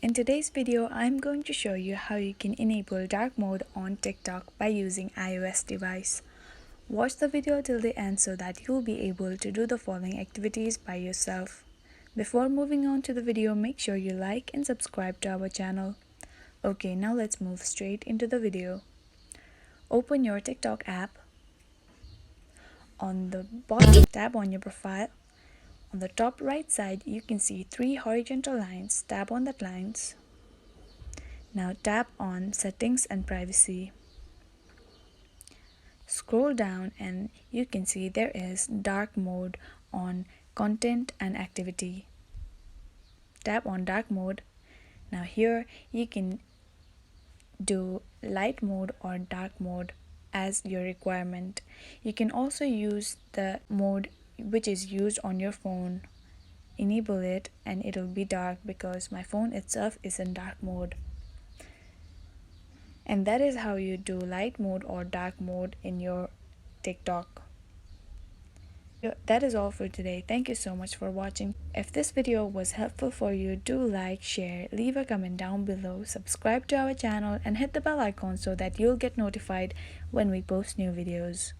In today's video, I'm going to show you how you can enable dark mode on TikTok by using iOS device. Watch the video till the end so that you'll be able to do the following activities by yourself. Before moving on to the video, make sure you like and subscribe to our channel. Okay, now let's move straight into the video. Open your TikTok app. On the bottom, tap on your profile. On the top right side, you can see 3 horizontal lines. Tap on that lines. Now tap on Settings and Privacy. Scroll down and you can see there is dark mode on content and activity. Tap on dark mode. Now here you can do light mode or dark mode as your requirement. You can also use the mode which is used on your phone. Enable it and it'll be dark because my phone itself is in dark mode. And that is how you do light mode or dark mode in your TikTok. That is all for today. Thank you so much for watching. If this video was helpful for you, do like, share, leave a comment down below, subscribe to our channel and hit the bell icon so that you'll get notified when we post new videos.